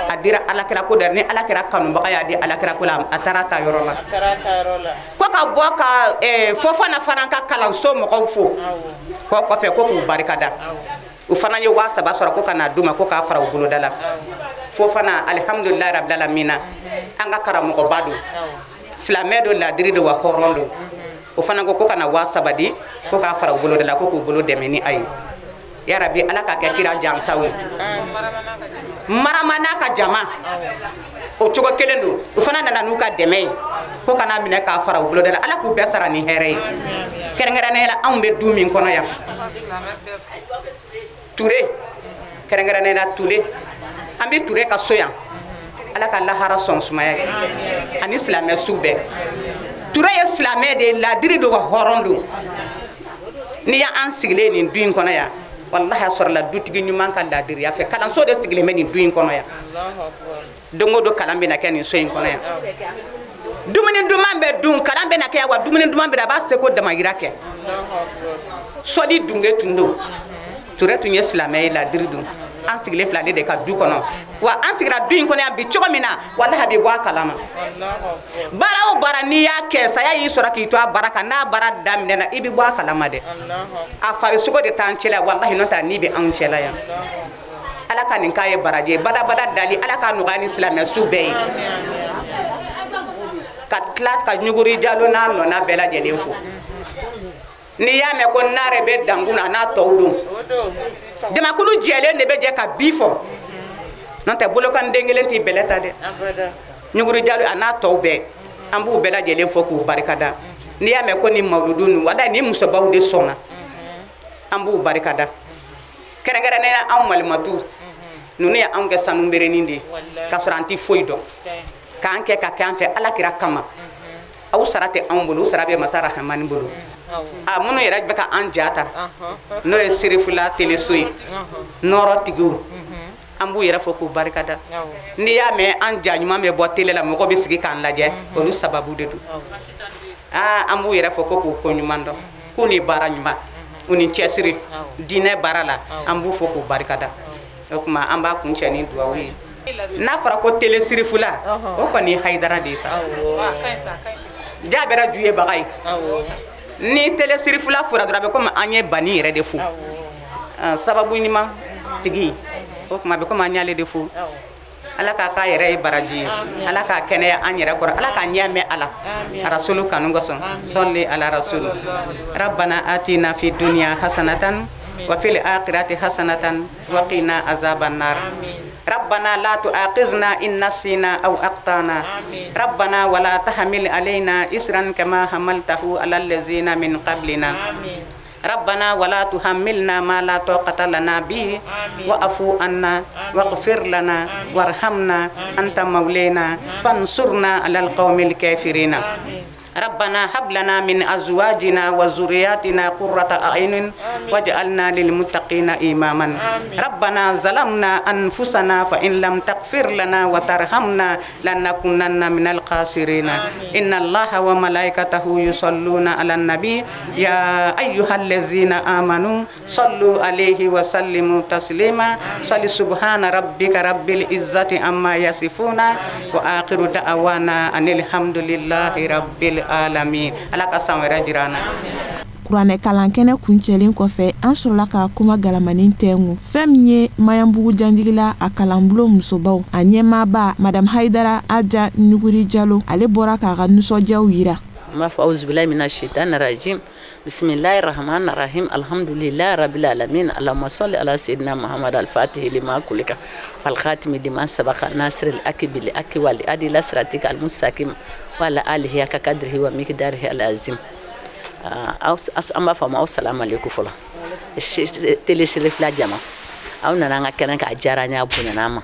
Speaker 2: a dira alakira ko da ni alakira kanubaga y'a di alakira ko la a taara ta yɔrɔ la ko ka bɔ ka Fofana fana ka kalanso mɔgɔw fo ko kɔfɛ ko k'u barikada u fana ye 3 sɔrɔ ko kana d'u ma ko k'a fara u boloda la Fofana alhamdulilahi rabbil alamin an ka karamɔgɔba don silamɛ do ladiri do wa hɔrɔn do o fana ko kana 3 di ko k'a fara u boloda la ko k'u bolo dɛmɛ ni a ye ya rabbi ala ka kɛ kira jansaw ye maramana ka jama o cogo kelen do o fana nana n'u ka dɛmɛ ye ko kana minɛ k'a fara u boloda la ala k'u bɛɛ sara ni hɛrɛ ye kɛrɛnkɛrɛnnenya la anw bɛ du min kɔnɔ yan Ture kɛrɛnkɛrɛnnenya la Ture an bɛ Ture ka so yan ala ka lahara sɔn sumaya ye ani silamɛ su bɛɛ Ture ye silamɛ de ladiri do wa hɔrɔn do ni y'an sigilen nin du in kɔnɔ yan wallahi a sɔrɔla dutigi ɲuman ka ladiriya fɛ kalanso de sigilen bɛ nin du in kɔnɔ yan don o don kalan bɛ na kɛ nin so in kɔnɔ yan dumuni duman bɛ dun kalan bɛ na kɛ yan wa dumuni duman bɛ a b'a seko damayira kɛ sɔli dunge tun do Ture tun ye silamɛ ye ladiri dun an sigilen filɛ ale de ka du kɔnɔ wa an sigira du in kɔnɔ yan bi cogo min na wallahi a bɛ bɔ a kalama baara o baara n'i y'a kɛ saya y'i sɔrɔ k'i to a baara kan n'a baara daminɛna i bɛ bɔ a kalama dɛ a farisogo de t'an cɛla wallahi n'o tɛ ni bɛ anw cɛla yan ala ka nin k'a ye baraji badabada dali ala ka nɔgɔya ni silamɛ su bɛɛ ye ka tila ka ɲuguri jalo n'a nɔna bɛɛ lajɛlen fo n'i y'a mɛn ko naare bɛ dangun na n'a tɔw don jamakulu jɛlen de bɛ jɛ ka bi fɔ n'o tɛ bolokan den kelen t'i bɛlɛ ta dɛ ɲuguri jalo a n'a tɔw bɛɛ an b'u bɛɛ lajɛlen fɔ k'u barikada n'i y'a mɛn ko ni mawludu ninnu walahi ni musobaw de sɔnna an b'u barikada kɛrɛnkɛrɛnnenya anw malimatu ninnu ye anw kɛ sanu berenin de ye k'a sɔrɔ an tɛ foyi dɔn k'an kɛ ka kɛ an fɛ alakira kama aw sara tɛ anw bolo u sara bɛ masa rahamani bolo a minnu yɛrɛ bɛ ka an jata n'o ye Sirifula teleso ye nɔrɔtigiw an b'u yɛrɛ fɔ k'u barikada n'i y'a mɛn an ja ɲuman bɛ bɔ tele la mɔgɔ bɛ sigi k'an lajɛ olu sababu de don an b'u yɛrɛ fɔ ko k'u ko ɲuman dɔn k'u ni baara ɲuman u ni cɛsiri diinɛ baara la an b'u fɔ k'u barikada o tuma an b'a kuncɛ ni duwawu ye n'a fɔra ko tele Sirifula o kɔni ye Hayidara de ye sa jaa bɛra ju ye baga ye ni tele Sirifula fɔra dɔrɔn a bɛ komi an ye bani yɛrɛ de fo sababu ɲuman tigi o tuma a bɛ komi an y'ale de fo ala k'a k'a yɛrɛ ye baraji ye ala k'a kɛnɛya an yɛrɛ kɔrɔ ala k'a ɲɛ mɛn ala rasulu kanu kosɔn sɔli ala rasulu rabbana atina fi dunya hasanatan wa fil akhirati hasanatan wa qina azaban nar ربنا لا تؤاخذنا إن نسينا أو أخطأنا ربنا ولا تحمل علينا إصرا كما حملته على الذين من قبلنا ربنا ولا تحملنا ما لا طاقة لنا به واعف عنا واغفر لنا وارحمنا أنت مولانا فانصرنا على القوم الكافرين ربنا هب لنا من أزواجنا وذرياتنا قرة أعين واجعلنا للمتقين إماما ربنا ظلمنا أنفسنا فإن لم تغفر لنا وترحمنا لنكونن من الخاسرين إن الله وملائكته يصلون على النبي يا أيها الذين آمنوا صلوا عليه وسلموا تسليما صل سبحان ربك رب العزة عما يصفون وآخر دعوانا أن الحمد لله رب alamin ala ka san wɛrɛ jirana kuranɛ kalankɛnɛ kuncɛlen kɔfɛ an sɔrɔla ka kuma galamanin tɛngu fɛn min ye Mayanbugu Janjigila a kalanbulon musobaw a ɲɛmaaba madame Hayidara Aja Nuguri Jalo ale bɔra k'a ka nisɔndiyaw yira
Speaker 4: ma fa auzubillahi minash shaitanir rajim bismillahir rahmanir rahim alhamdulillahi rabbil alamin allahumma salli ala sayyidina muhammad al-fatih lima kulika wal khatim lima sabaqa nasril akbil akwal adila siratika al-mustaqim wala alihi ka kadrihi wa miqdarihi al-azim amma fa ma assalamu alaykum fala tele Sirifula jama aw nana nga kenen ka jaranya bunana ma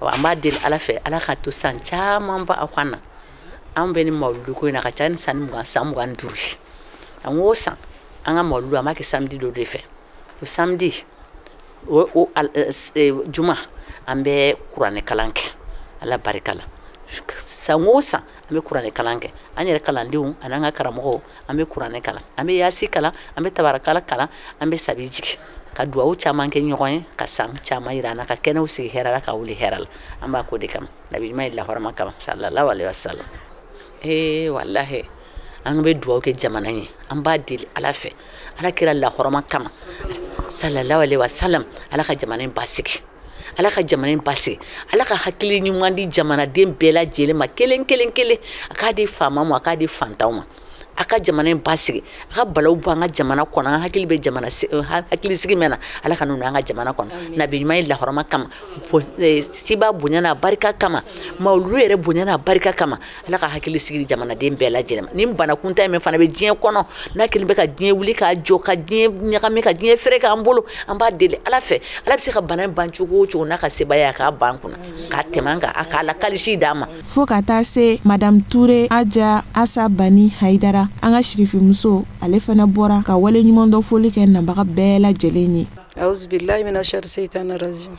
Speaker 4: wa ma dil ala fe ala ka to san chama ba akwana an bɛ ni mawludu ko in na ka ca ni san 25 an k'o san an ka mawludu an b'a kɛ samedi dɔ de fɛ o samedi o juma an bɛ kuranɛ kalan kɛ ala barika la san o san an bɛ kuranɛ kalan kɛ an yɛrɛ kalandenw ani an ka karamɔgɔw an bɛ kuranɛ kalan an bɛ yaasi kalan an bɛ tabarakala kalan an bɛ sabi jigi ka duwawu caman kɛ ɲɔgɔn ye ka san caman yira an na ka kɛnɛw sigi hɛrɛ la ka wuli hɛrɛ la an b'a ko de kama nabi ɲuman ye lahɔrɔma kama sallallahu alaihi wasallam wallahi an bɛ duwawu kɛ jamana ye an b'a deli ala fɛ ala kira lahɔrɔma kama sallallahu alaihi wasallam ala ka jamana in basigi ala ka jamana in basigi ala ka hakili ɲuman di jamanaden bɛɛ lajɛlen ma kelen kelen kelen a k'a di faama ma a k'a di fantanw ma a ka jamana in basigi a ka balaw bɔ an ka jamana kɔnɔ an hakili bɛ jamana hakili sigi mɛn na ala ka n'u an ka jamana kɔnɔ nabi ɲuman ye lahɔrɔma kama siba bonya n'a barika kama mawulu yɛrɛ bonya n'a barika kama ala ka hakili sigi jamanaden bɛɛ lajɛlen ma ni bana kuntan min fana bɛ diɲɛ kɔnɔ n'a kelen bɛ ka diɲɛ wuli k'a jɔ ka diɲɛ ɲagami ka diɲɛ fɛrɛ k'an bolo an b'a deli ala fɛ ala bɛ se ka bana in ban cogo o cogo n'a ka sebaya a k'a ban kunna k'a tɛmɛ an kan a k'a lakalisi d'a ma
Speaker 1: fo ka taa se madame Toure Aja Asa Bani Haidara an ka shirifimuso ale fana bɔra ka wale ɲuman dɔ foli kɛ nabaga bɛɛ lajɛlen ye
Speaker 5: أعوذ بالله من الشر الشيطان الرجيم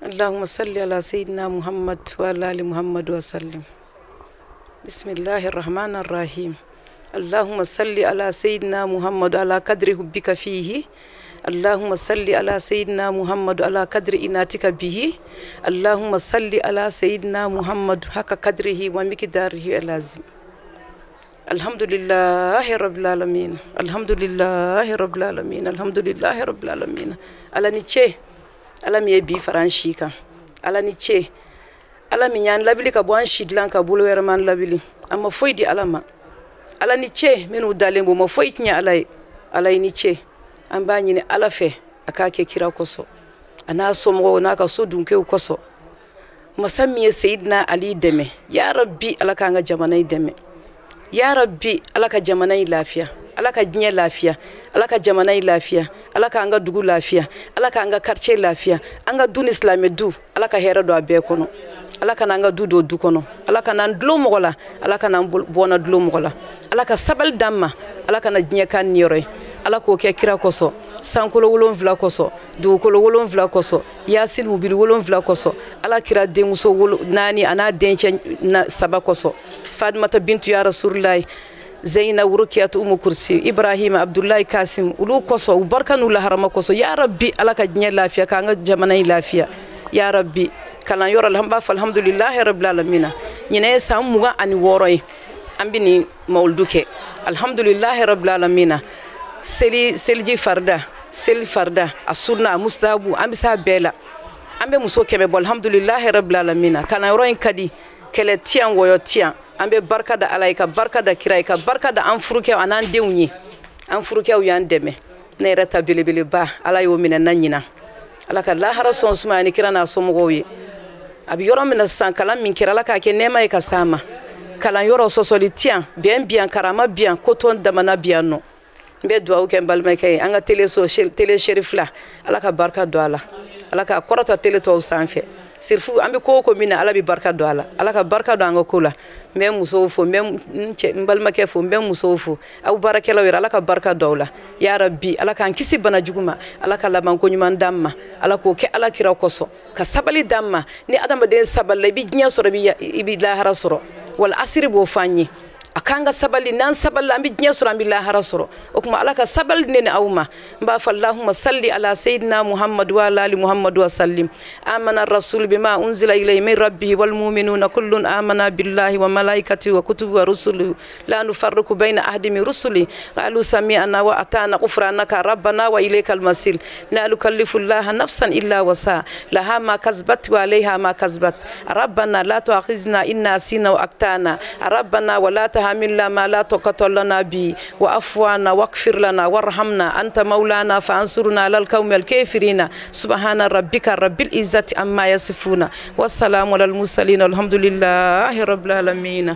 Speaker 5: اللهم صل على سيدنا محمد وعلى آل محمد وسلم بسم الله الرحمن الرحيم اللهم صل على سيدنا محمد على قدر حبك فيه اللهم صل على سيدنا محمد على قدر إناتك به اللهم صل على سيدنا محمد حق قدره ومقداره العظيم الحمد لله رب العالمين الحمد لله رب العالمين الحمد لله رب العالمين ala ni ce ala mi bi faranshika ala ni ce ala mi nyan labili ka bon shidlan ka bulu werman labili amma foydi ala ma ala ni ce menu dalembo mo foytnya ala ni ce an ba ni ala fe aka ke kira koso ana somgo na ka so dunke koso masammi sayyidina ali deme ya rabbi ala ka nga jamanai deme ya rabbi ala ka jamanai lafiya ala ka diɲɛ lafiya ala ka jamanai lafiya ala ka anga dugu lafiya ala ka anga quartier lafiya anga dun islame du ala ka hɛrɛ do a bɛɛ kɔnɔ ala ka anga du do du kɔnɔ ala ka nan dulo mɔgɔ la ala ka nan bɔna dulo mɔgɔ la ala ka sabali damma ala ka na diɲɛ kan niyɔrɔ ala k'o kɛ kira kɔsɔ sankolo 7 kɔsɔ dugukolo 7 kɔsɔ yasin mubiri 7 kɔsɔ ala kira denmuso 4 ana dencɛ 7 kɔsɔ Fatimata bintu ya Rasulullah Zainab Rukiyatu Umu Kursi Ibrahim Abdullahi Kasim ulu koso barkanu la harama koso ya rabbi ala ka diɲɛ lafiya ka nga jamana lafiya ya rabbi kalan yɔrɔ la alhamdulillah rabbil alamin nyine san muga ani wɔɔrɔ ye an bi ni mawludu kɛ alhamdulillah rabbil alamin selji farda a sunna mustahabu an bisa bɛɛ la an bɛ muso kɛmɛ bɔ alhamdulillah rabbil alamin kalan yɔrɔ in kadi kɛlɛ tiyan wɔyɔ tiyan an bɛ barka da ala ka barka da kira ka barka da an furukɛ anan denw ye an furukɛw y'an dɛmɛ ne yɛrɛ ta belebeleba ala y'o minɛ na ɲina ala ka lahara sɔn sumaya ni kira n'a somɔgɔw ye a bɛ yɔrɔ min na sisan kalan min kɛra ala k'a kɛ nɛɛma ye ka s'a ma kalan yɔrɔ sɔsɔli tiyan bɛn biyan karama biyan koton damana biyan nɔ n bɛ duwawu kɛ n balimakɛ ye an ka tele seri fila ala ka barka don a la ala ka kɔrɔta tele tɔw sanfɛ sirfu an bɛ ko o ko min na ala bɛ barka don a la ala ka barka don an ka ko la n bɛ musow fo n balimakɛ fo n bɛ musow fo aw baarakɛlaw yɛrɛ ala ka barka don aw la ya rabbi ala k'an kisi bana jugu ma ala ka labanko ɲuman d'an ma ala k'o kɛ ala kira kɔsɔ ka sabali d'an ma ni adamaden sabali la i bɛ diɲɛ sɔrɔ i bɛ lahara sɔrɔ wala asiri b'o fɔ an ye a kan ka sabali n'an sabali an bɛ diɲɛ sɔrɔ an bɛ lahara sɔrɔ o kuma ala ka sabali ne ni aw ma n b'a fɔ allahumma salli ala sayyidina muhammad wa ala ali muhammad wa sallim amana rasul bima unzila ilayhi min rabbihi wal mu'minuna kullun amana billahi wa malaikatihi wa kutubihi wa rusulihi la nufarriqu bayna ahadin min rusuli qalu sami'na wa ata'na ghufranaka rabbana wa ilaykal masir la nukallifu allaha nafsan illa wasa laha ma kasbat wa alayha ma kasbat rabbana la tu'akhizna in nasina wa aktana rabbana wa la تحملنا ما لا طاقة لنا به وعفونا واغفر لنا وارحمنا أنت مولانا فانصرنا على القوم الكافرين سبحان ربك رب العزة عما يصفون والسلام على المرسلين الحمد لله رب العالمين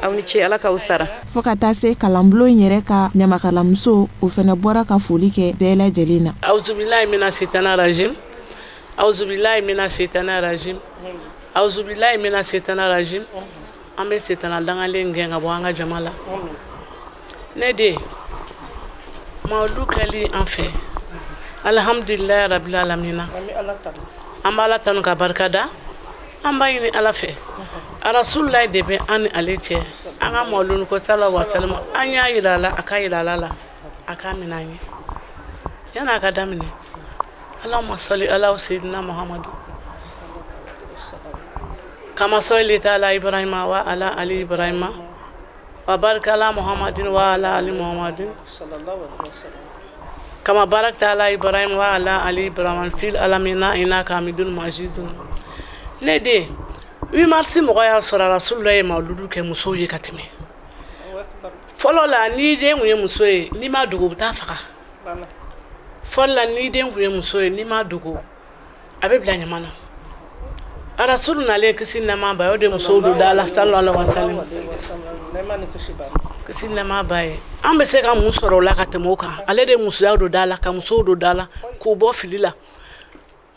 Speaker 5: aw ni ce ala ka usara
Speaker 1: fo ka taa se kalanbulon yɛrɛ ka ɲamakalamuso o fana bɔra ka foli kɛ bɛɛ lajɛlen na
Speaker 6: auzubillahi minash shaitani rajim auzubillahi minash shaitani rajim auzubillahi minash shaitani rajim an bɛ setana dangalen gɛn ka bɔ an ka jama la ne de mawludu kɛli an fɛ alhamdulilahi rabbil alamina an bɛ ala tanu ka barika da an b'a ɲini Ala fɛ Rasulullah de bɛ an ni ale cɛ an ka mawlud ko sallallahu alaihi wasallam an y'a yira la a ka yira la a ka minɛ an ye yani a ka daminɛ Allahumma salli ala sayyidina Muhammad kama sallaita ala Ibrahima wa ala ali Ibrahima wa barik ala Muhammadin wa ala ali Muhammadin kama barakta ala Ibrahima wa ala ali Ibrahima fil alamina innaka hamidun majidun ne de 8 mars mɔgɔ y'a sɔrɔ Rasulullah ye mawludu kɛ musow ye ka tɛmɛ fɔlɔ la ni den kun ye muso ye ni ma dogo u t'a faga fɔlɔ la ni den kun ye muso ye ni ma dogo a bɛ bila ɲama na Rasul nalen kisi nɛɛma ba ye o de musow don da la sallallahu alaihi wasallam kisi nɛɛma ba ye an bɛ se ka mun sɔrɔ o la ka tɛmɛ o kan ale de musoya don da la ka musow don da la k'u bɔ fili la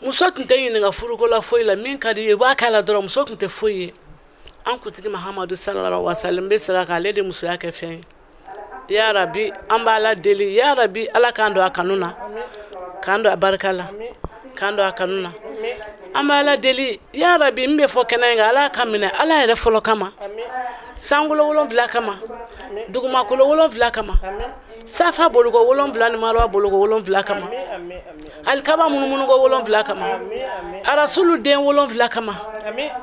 Speaker 6: muso tun tɛ ɲininka furuko la foyi la min ka di ye i b'a kɛ a la dɔrɔn muso tun tɛ foyi ye an kuntigi Mahamadu sallallahu alaihi wasallam bɛ segin a kan ale de musoya kɛ fɛn ye ya Rabbi an b'a la deli ya Rabbi Ala k'an don a kanu na k'an don a barika la k'an don a kanu na an b'a la deli ya Rabbi min bɛ fɔ kɛnɛ in kan Ala ka minɛ Ala yɛrɛ fɔlɔ kama sankolo 7 kama dugumakolo 7 kama safa boluko 7 ni marwa boluko 7 kama alikaba munumunuko 7 kama Rasulu den 7 kama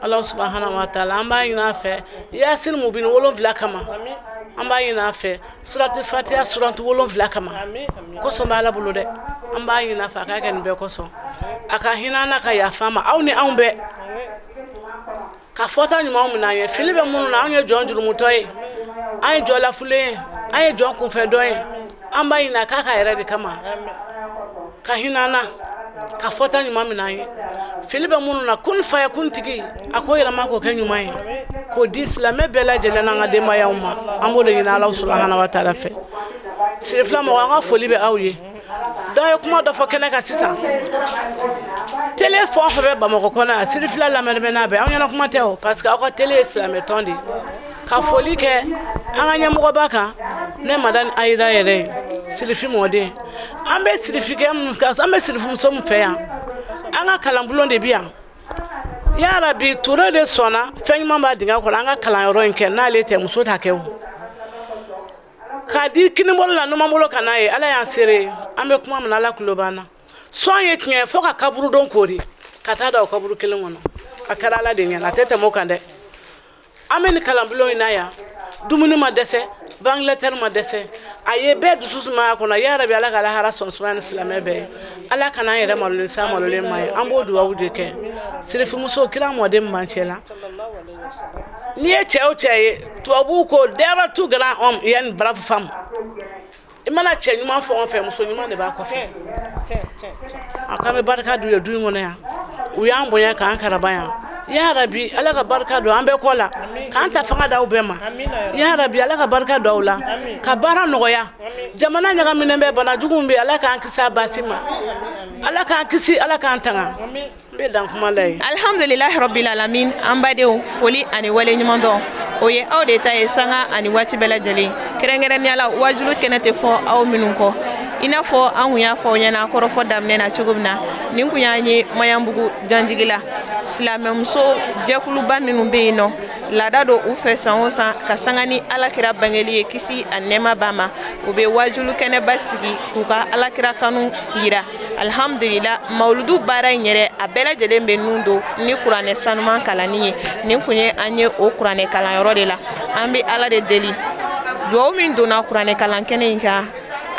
Speaker 6: Allah subhanahu wa ta'ala an b'a ɲini a fɛ Yasin mubin 7 kama an b'a ɲini a fɛ suratu Fatiha suratu 7 kama kosɔn b'a la bolo dɛ an b'a ɲini a fɛ a ka kɛ nin bɛɛ kosɔn a ka hinɛ na ka yafa ma aw ni anw bɛɛ ka fɔta ɲumanw minɛ an ye fili bɛ minnu na anw ye jɔn jurumutɔ ye an ye jɔn lafulen ye an ye jɔn kunfɛdɔn ye an b'a ɲini a k'a ka yɛrɛ de kama ka hinɛ na ka fɔta ɲuman minɛ an ye fili bɛ minnu na kun fa ye kuntigi a ko yɛlɛma k'o kɛ ɲuman ye k'o di silamɛ bɛɛ lajɛlen n'an ka denbayaw ma an b'o de ɲini Ala subhanahu wa ta'ala fɛ siri fila mɔgɔ an ka foli bɛ aw ye dɔw ye kuma dɔ fɔ kɛnɛ kan sisan télé fɔ fɔ bɛ Bamakɔ kɔnɔ yan siri fila lamɛnni n'a bɛ aw ɲɛna kuma tɛ o parce que aw ka télé ye silamɛ tɔn de ye ka foli kɛ an ka ɲɛmɔgɔba kan ne madame Ayida yɛrɛ ye sirifi mɔden an bɛ sirifi kɛ mun kan an bɛ sirifi muso mun fɛ yan an ka kalanbulon de bi yan ya Rabbi Ture de sɔnna fɛn ɲuman b'a dingɛ kɔnɔ an ka kalanyɔrɔ in kɛ n'ale tɛ muso ta kɛ o k'a di kinibolo la numan bolo ka n'a ye Ala y'an seere an bɛ kuma min Ala kulo b'an na sɔn ye tiɲɛ fo ka kaburu don kori ka taa da o kaburu kelen kɔnɔ a kɛra Ala de ɲɛna a tɛ tɛmɛ o kan dɛ an bɛ nin kalanbulon in na yan dumuni ma dɛsɛ ventilateur ma dɛsɛ a ye bɛɛ dusu sumaya kɔnɔ ya Rabbi Ala ka lahara sɔn sumaya ni silamɛ bɛɛ ye Ala kana an yɛrɛ malolen sa malolen ma ye an b'o duwawu de kɛ sirifi muso kira mɔden min b'an cɛ la n'i ye cɛ o cɛ ye tubabuw ko there are two grand hommes et une brave femme i mana cɛ ɲuman fɔ an fɛ muso ɲuman de b'a kɔfɛ a k'an bɛ barika d'u ye du in kɔnɔ yan u y'an bonya k'an karaba yan ya Rabbi Ala ka barika don an bɛɛ kɔ la k'an ta fanga d'aw bɛɛ ma ya Rabbi Ala ka barika don aw la ka baara nɔgɔya jamana ɲagaminen bɛ bana jugu min bɛ Ala k'an kisi a basi ma Ala k'an kisi Ala k'an tanga n bɛ dan kuma la ye
Speaker 1: alhamdulilahi rabbil alamin an badenw foli ani wale ɲuman dɔn o ye aw de ta ye sanga ani waati bɛɛ lajɛlen kɛrɛnkɛrɛnnenya la wajulu kɛnɛ tɛ fɔ aw minnu kɔ i n'a fɔ an kun y'a fɔ aw ɲɛna kɔrɔfɔ daminɛ na cogo min na nin kun y'an ye Mayanbugu Janjigi la silamɛmuso jɛkuluba minnu bɛ yen nɔ laada don u fɛ san o san ka sanga ni alakira bangeli ye kisi a nɛɛma b'a ma u bɛ wajulu kɛnɛba sigi k'u ka alakira kanu yira alhamdulillah mawludu baara in yɛrɛ a bɛɛ lajɛlen bɛ nun don ni kuranɛ sanuman kalanni ye nin kun ye an ye o kuranɛ kalanyɔrɔ de la an bɛ Ala de deli duwawu min donna kuranɛ kalan kɛnɛ in kan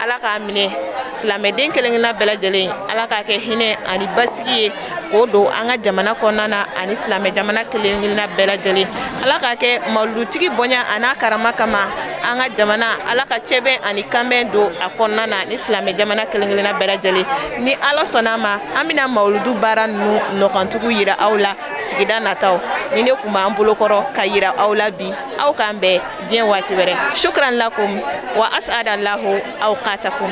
Speaker 1: Ala k'a minɛ silamɛden kelen-kelenna bɛɛ lajɛlen Ala k'a kɛ hinɛ ani basigi ye k'o don an ka jamana kɔnɔna na ani silamɛ jamana kelen-kelenna bɛɛ lajɛlen Ala k'a kɛ mawludutigi bonya a n'a karama kama an ka jamana Ala ka cɛbɛn ani kanbɛn don a kɔnɔna na ni silamɛ jamana kelen-kelenna bɛɛ lajɛlen ni Ala sɔnna ma an bɛna mawludu baara ninnu nɔgɔntigiw yira aw la sigida nataw ni ne kun b'an bolokɔrɔ ka yira aw la bi aw k'an bɛn diɲɛ waati wɛrɛ shukran lakum wa as'adallahu awqatakum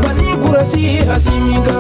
Speaker 7: Bani kurasi asimiga